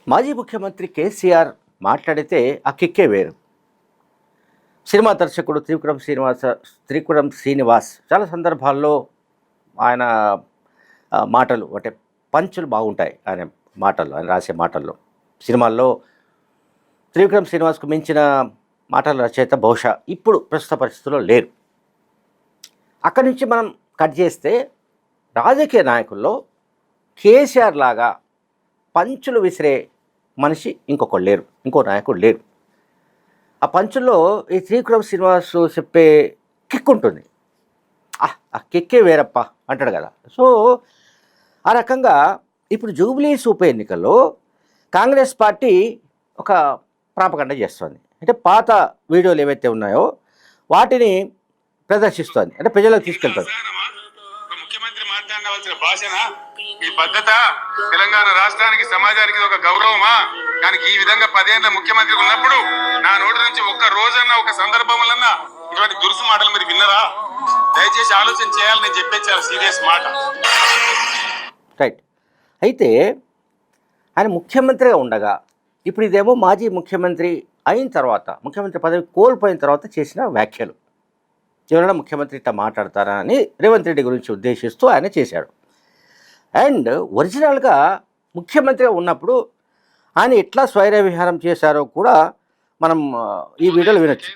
మాజీ ముఖ్యమంత్రి కేసీఆర్ మాట్లాడితే ఆ కిక్కే వేరు. సినిమా దర్శకుడు త్రివిక్రమ్ శ్రీనివాస్ చాలా సందర్భాల్లో ఆయన మాటలు అంటే పంచులు బాగుంటాయి. ఆయన మాటల్లో, ఆయన రాసే మాటల్లో. సినిమాల్లో త్రివిక్రమ్ శ్రీనివాస్కు మించిన మాటల రచయిత బహుశా ఇప్పుడు ప్రస్తుత పరిస్థితుల్లో లేరు. అక్కడి నుంచి మనం కట్ చేస్తే రాజకీయ నాయకుల్లో కేసీఆర్ లాగా పంచులు విసిరే మనిషి ఇంకొకరు లేరు, ఇంకో నాయకుడు లేరు. ఆ పంచుల్లో ఈ త్రివిక్రమ్ శ్రీనివాస్ చెప్పే కిక్ ఉంటుంది. ఆ కిక్కే వేరప్ప అంటాడు కదా. సో ఆ రకంగా ఇప్పుడు జూబ్లీస్ ఉప ఎన్నికల్లో కాంగ్రెస్ పార్టీ ఒక ప్రాపగండ చేస్తుంది. అంటే పాత వీడియోలు ఏవైతే ఉన్నాయో వాటిని ప్రదర్శిస్తుంది, అంటే ప్రజలకు తీసుకెళ్తుంది. ముఖ్యమంత్రి మాట్లాడవలసిన భాషన ఈ పద్ధత తెలంగాణ రాష్ట్రానికి సమాజానికి ఒక గౌరవమా? కానీ ఈ విధంగా 10 ఏళ్ల ముఖ్యమంత్రి ఉన్నప్పుడు నా నోటి నుంచి ఒక్క రోజన్నా ఒక సందర్భంలో ఇటువంటి దురుసు మాటలు మీరు విన్నరా? దయచేసి ఆలోచన చేయాలని నేను చెప్పే చాలా సీరియస్ మాట. రైట్. అయితే ఆయన ముఖ్యమంత్రిగా ఉండగా ఇప్పుడు ఇదేమో మాజీ ముఖ్యమంత్రి అయిన తర్వాత, ముఖ్యమంత్రి పదవి కోల్పోయిన తర్వాత చేసిన వ్యాఖ్యలు. ఎవరైనా ముఖ్యమంత్రి ఇట్లా మాట్లాడతారా అని రేవంత్ రెడ్డి గురించి ఉద్దేశిస్తూ ఆయన చేశాడు. అండ్ ఒరిజినల్గా ముఖ్యమంత్రిగా ఉన్నప్పుడు ఆయన ఎట్లా స్వైర విహారం చేశారో కూడా మనం ఈ వీడియోలో వినొచ్చు.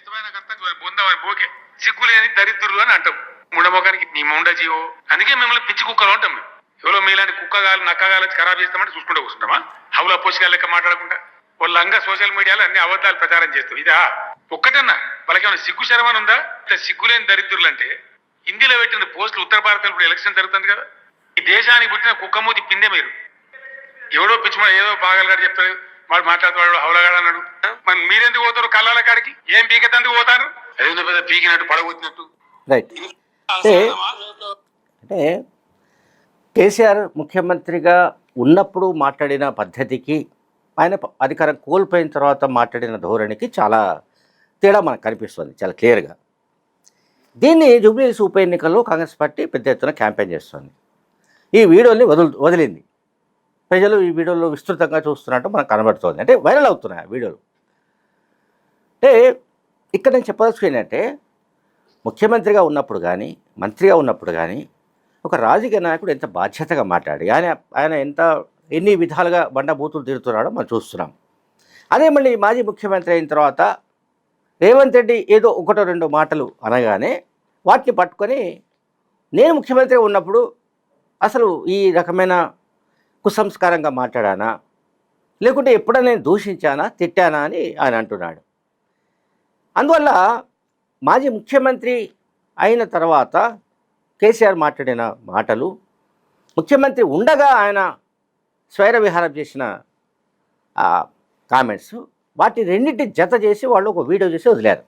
సిగ్గులేని దరిద్రులు అని అంటాం. ముండమోకానికి నీ ముండ జీవో, అందుకే మిమ్మల్ని పిచ్చి కుక్కలు అంటాం. మేము ఎవరో మీలాంటి కుక్కగాలు నక్కగాలు ఖరాబ్ చేస్తామంటే చూసుకుంటూ కూర్చుంటామా? హౌలా పోషకాలు లెక్క మాట్లాడకుండా వాళ్ళంగా సోషల్ మీడియాలో అన్ని అబద్ధాలు ప్రచారం చేస్తాం. ఇదా ఒక్కటన్నా వాళ్ళకేమైనా సిగ్గు శరమని ఉందా? సిగ్గులేని దరిద్రులు అంటే హిందీలో పెట్టిన పోస్టులు ఉత్తర భారతంలో ఇప్పుడు ఎలక్షన్ జరుగుతుంది కదా. ఈ దేశానికి పుట్టిన కుక్కమూతి పిందే మీరు. ఎవడో పిచ్చి ఏదో బాగాలి చెప్తారు, వాడు మాట్లాడుతాడు హౌలగాడు అన్నాడు. మరి మీరెందుకు పోతారు కళ్ళాల కాడికి? ఏం పీకెత్తందుకు పోతారు? అదేందో పెద్ద పీకినట్టు పడగొట్టినట్టు. రైట్. అంటే కేసీఆర్ ముఖ్యమంత్రిగా ఉన్నప్పుడు మాట్లాడిన పద్ధతికి, ఆయన అధికారం కోల్పోయిన తర్వాత మాట్లాడిన ధోరణికి చాలా తేడా మనకు కనిపిస్తుంది చాలా క్లియర్గా. దీన్ని జూబ్లీహిల్స్ ఉప ఎన్నికల్లో కాంగ్రెస్ పార్టీ పెద్ద ఎత్తున క్యాంపెయిన్ చేస్తుంది. ఈ వీడియోని వదిలింది. ప్రజలు ఈ వీడియోలో విస్తృతంగా చూస్తున్నట్టు మనకు కనబడుతుంది. అంటే వైరల్ అవుతున్నాయి ఆ వీడియోలు. అంటే ఇక్కడ నేను చెప్పదలుచుకుని ఏంటంటే, ముఖ్యమంత్రిగా ఉన్నప్పుడు కానీ, మంత్రిగా ఉన్నప్పుడు కానీ ఒక రాజకీయ నాయకుడు ఎంత బాధ్యతగా మాట్లాడి ఆయన ఎన్ని విధాలుగా బండబూతులు తిరుగుతున్నాడో మనం చూస్తున్నాం. అదే మళ్ళీ మాజీ ముఖ్యమంత్రి అయిన తర్వాత రేవంత్ రెడ్డి ఏదో ఒకటో రెండో మాటలు అనగానే వాటిని పట్టుకొని నేను ముఖ్యమంత్రిగా ఉన్నప్పుడు అసలు ఈ రకమైన కుసంస్కారంగా మాట్లాడానా, లేకుంటే ఎప్పుడైనా నేను దూషించానా, తిట్టానా అని ఆయన అంటున్నాడు. అందువల్ల మాజీ ముఖ్యమంత్రి అయిన తర్వాత కేసీఆర్ మాట్లాడిన మాటలు, ముఖ్యమంత్రి ఉండగా ఆయన స్వైర విహారం చేసిన కామెంట్స్, వాటి రెండింటి జత చేసి వాళ్ళు ఒక వీడియో చేసి వదిలారు.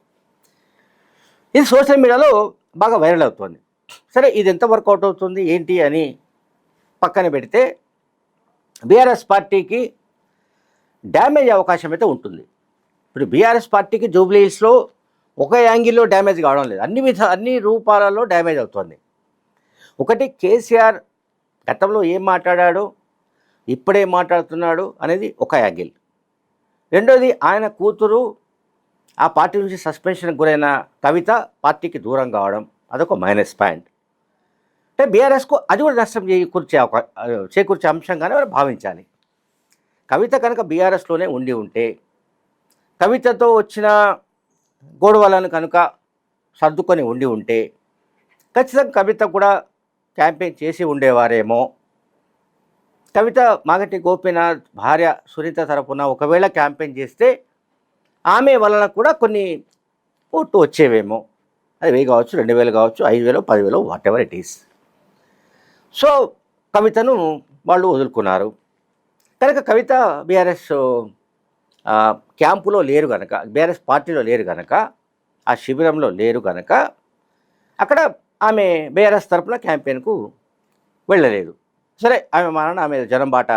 ఇది సోషల్ మీడియాలో బాగా వైరల్ అవుతుంది. సరే, ఇది ఎంత వర్కౌట్ అవుతుంది ఏంటి అని పక్కన పెడితే బీఆర్ఎస్ పార్టీకి డ్యామేజ్ అవకాశం అయితే ఉంటుంది. ఇప్పుడు బీఆర్ఎస్ పార్టీకి జూబ్లీహిల్స్లో ఒక యాంగిల్లో డ్యామేజ్ కావడం లేదు, అన్ని రూపాలలో డ్యామేజ్ అవుతుంది. ఒకటి, కేసీఆర్ గతంలో ఏం మాట్లాడాడో ఇప్పుడే మాట్లాడుతున్నాడు అనేది ఒక యాంగిల్. రెండోది, ఆయన కూతురు ఆ పార్టీ నుంచి సస్పెన్షన్కి గురైన కవిత పార్టీకి దూరం కావడం, అదొక మైనస్ పాయింట్. అంటే బీఆర్ఎస్కు అది కూడా నష్టం చేకూర్చే అంశంగానే మనం భావించాలి. కవిత కనుక బీఆర్ఎస్లోనే ఉంటే, కవితతో వచ్చిన గొడవలను కనుక సర్దుకొని ఉంటే ఖచ్చితంగా కవిత కూడా క్యాంపెయిన్ చేసి ఉండేవారేమో. కవిత మాగంటి గోపీనాథ్ భార్య సునీత తరపున ఒకవేళ క్యాంపెయిన్ చేస్తే ఆమె వలన కూడా కొన్ని ఓట్లు వచ్చేవేమో. అది 1000 కావచ్చు, 2000 కావచ్చు, 5000, 10,000, what ever it is. So కవితను వాళ్ళు వదులుకున్నారు కనుక కవిత బీఆర్ఎస్ క్యాంపులో లేరు కనుక, బీఆర్ఎస్ పార్టీలో లేరు కనుక, ఆ శిబిరంలో లేరు కనుక అక్కడ ఆమె బీఆర్ఎస్ తరపున క్యాంపెయిన్కు వెళ్ళలేదు. సరే, ఆమె మరణ ఆమె జనంబాట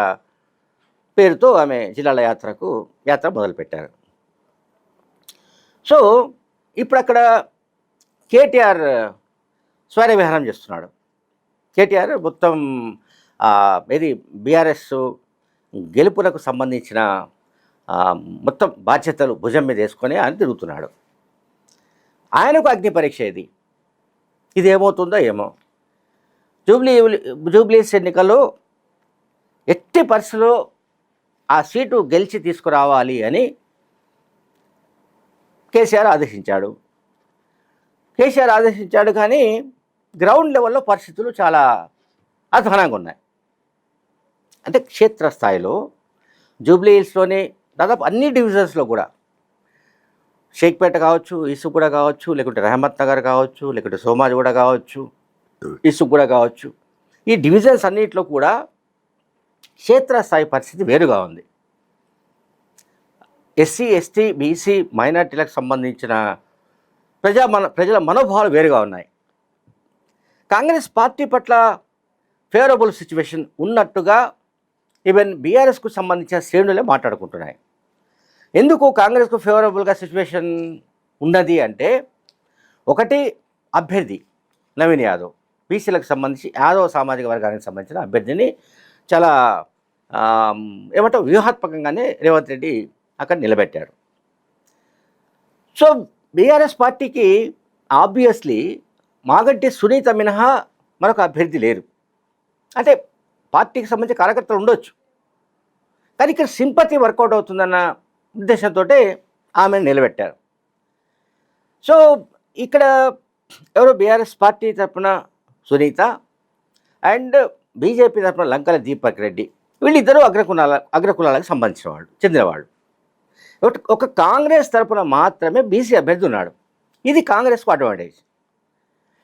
పేరుతో ఆమె జిల్లాల యాత్ర మొదలుపెట్టారు. సో ఇప్పుడు అక్కడ కేటీఆర్ స్వైర విహారం చేస్తున్నాడు. కేటీఆర్ మొత్తం ఇది బీఆర్ఎస్ గెలుపునకు సంబంధించిన మొత్తం బాధ్యతలు భుజం మీద వేసుకొని ఆయన తిరుగుతున్నాడు. ఆయనకు అగ్ని పరీక్ష ఇది ఏమవుతుందో ఏమో. జూబ్లీస్ ఎన్నికల్లో ఎట్టి పరిస్థితుల్లో ఆ సీటు గెలిచి తీసుకురావాలి అని కేసీఆర్ ఆదేశించాడు. కానీ గ్రౌండ్ లెవెల్లో పరిస్థితులు చాలా అధ్వానంగా ఉన్నాయి. అంటే క్షేత్రస్థాయిలో జూబ్లీహిల్స్లోని దాదాపు అన్ని డివిజన్స్లో కూడా, షేక్పేట కావచ్చు, ఇసుగూడ కావచ్చు, లేకుంటే రహమత్ నగర్ కావచ్చు, లేకుంటే సోమాజిగూడ కావచ్చు, ఇసుగూడ కావచ్చు, ఈ డివిజన్స్ అన్నింటిలో కూడా క్షేత్రస్థాయి పరిస్థితి వేరుగా ఉంది. ఎస్సీ, ఎస్టీ, బీసీ, మైనార్టీలకు సంబంధించిన ప్రజల మనోభావాలు వేరుగా ఉన్నాయి. కాంగ్రెస్ పార్టీ పట్ల ఫేవరబుల్ సిచ్యువేషన్ ఉన్నట్టుగా ఈవెన్ బీఆర్ఎస్కు సంబంధించిన శ్రేణులే మాట్లాడుకుంటున్నాయి. ఎందుకు కాంగ్రెస్కు ఫేవరబుల్గా సిచ్యువేషన్ ఉన్నది అంటే, ఒకటి అభ్యర్థి నవీన్ యాదవ్, బీసీలకు సంబంధించి యాదవ్ సామాజిక వర్గానికి సంబంధించిన అభ్యర్థిని చాలా వ్యూహాత్మకంగానే రేవంత్ రెడ్డి అక్కడ నిలబెట్టాడు. సో బీఆర్ఎస్ పార్టీకి ఆబ్వియస్లీ మాగంటి సునీత మినహా మరొక అభ్యర్థి లేరు. అంటే పార్టీకి సంబంధించిన కార్యకర్తలు ఉండొచ్చు, కానీ ఇక్కడ సింపతి వర్కౌట్ అవుతుందన్న ఉద్దేశంతో ఆమెను నిలబెట్టారు. సో ఇక్కడ ఎవరు బీఆర్ఎస్ పార్టీ తరఫున సునీత అండ్ బీజేపీ తరఫున లంకల దీపక్ రెడ్డి, వీళ్ళిద్దరూ అగ్రకులాలకు చెందినవాళ్ళు. ఒక కాంగ్రెస్ తరఫున మాత్రమే బీసీ అభ్యర్థి ఉన్నాడు. ఇది కాంగ్రెస్కు అడ్వాంటేజ్,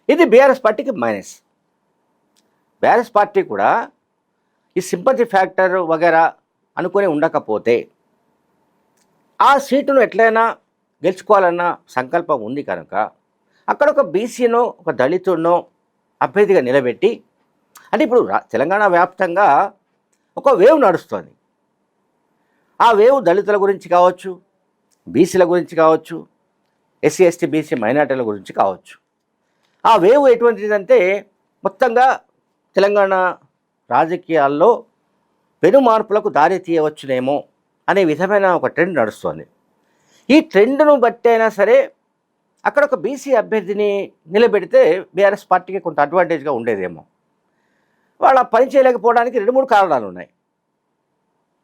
ఇది బీఆర్ఎస్ పార్టీకి మైనస్. బీఆర్ఎస్ పార్టీ కూడా ఈ సింపతి ఫ్యాక్టర్ వగేరా అనుకుని ఉండకపోతే ఆ సీటును ఎట్లయినా గెలుచుకోవాలన్న సంకల్పం ఉంది కనుక అక్కడ ఒక బీసీనో ఒక దళితుడినో అభ్యర్థిగా నిలబెట్టి, అంటే ఇప్పుడు తెలంగాణ వ్యాప్తంగా ఒక వేవ్ నడుస్తుంది. ఆ వేవ్ దళితుల గురించి కావచ్చు, బీసీల గురించి కావచ్చు, ఎస్సీ, ఎస్టీ, బీసీ, మైనార్టీల గురించి కావచ్చు. ఆ వేవ్ ఎటువంటిదంటే మొత్తంగా తెలంగాణ రాజకీయాల్లో పెను మార్పులకు దారి తీయవచ్చునేమో అనే విధమైన ఒక ట్రెండ్ నడుస్తుంది. ఈ ట్రెండ్ను బట్టి అయినా సరే అక్కడ ఒక బీసీ అభ్యర్థిని నిలబెడితే బీఆర్ఎస్ పార్టీకి కొంత అడ్వాంటేజ్గా ఉండేదేమో. వాళ్ళ పని చేయలేకపోవడానికి 2-3 కారణాలు ఉన్నాయి.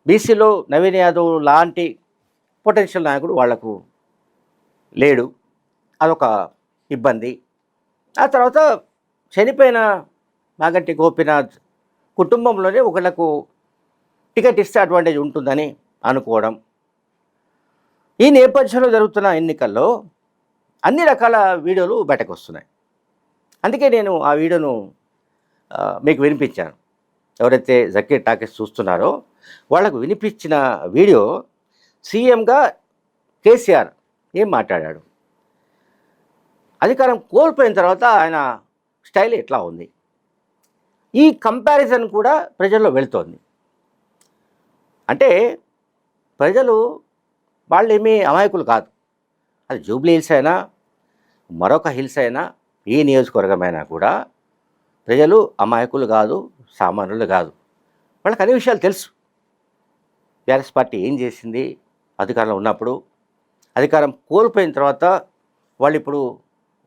బీసీలో నవీన్ యాదవ్ లాంటి పొటెన్షియల్ నాయకుడు వాళ్లకు లేడు, అదొక ఇబ్బంది. ఆ తర్వాత చనిపోయిన మాగంటి గోపీనాథ్ కుటుంబంలోనే ఒకళ్ళకు టికెట్ ఇస్తే అడ్వాంటేజ్ ఉంటుందని అనుకోవడం. ఈ నేపథ్యంలో జరుగుతున్న ఎన్నికల్లో అన్ని రకాల వీడియోలు బయటకు వస్తున్నాయి. అందుకే నేను ఆ వీడియోను మీకు వినిపించాను. ఎవరైతే జకీర్ టాకీస్ చూస్తున్నారో వాళ్లకు వినిపించిన వీడియో సీఎంగా కేసీఆర్ ఏం మాట్లాడాడు, అధికారం కోల్పోయిన తర్వాత ఆయన స్టైల్ ఎట్లా ఉంది, ఈ కంపారిజన్ కూడా ప్రజల్లో వెళుతోంది. అంటే ప్రజలు వాళ్ళేమీ అమాయకులు కాదు. అది జూబ్లీ హిల్స్ అయినా మరొక హిల్స్ అయినా ఏ నియోజకవర్గమైనా కూడా ప్రజలు అమాయకులు కాదు, సామాన్యులు కాదు. వాళ్ళకి అన్ని విషయాలు తెలుసు. బీఆర్ఎస్ పార్టీ ఏం చేసింది అధికారంలో ఉన్నప్పుడు, అధికారం కోల్పోయిన తర్వాత వాళ్ళు ఇప్పుడు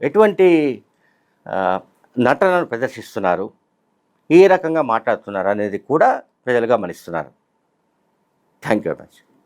ఎటువంటి నటనను ప్రదర్శిస్తున్నారు, ఏ రకంగా మాట్లాడుతున్నారు అనేది కూడా ప్రజలు గమనిస్తున్నారు. Thank you very much.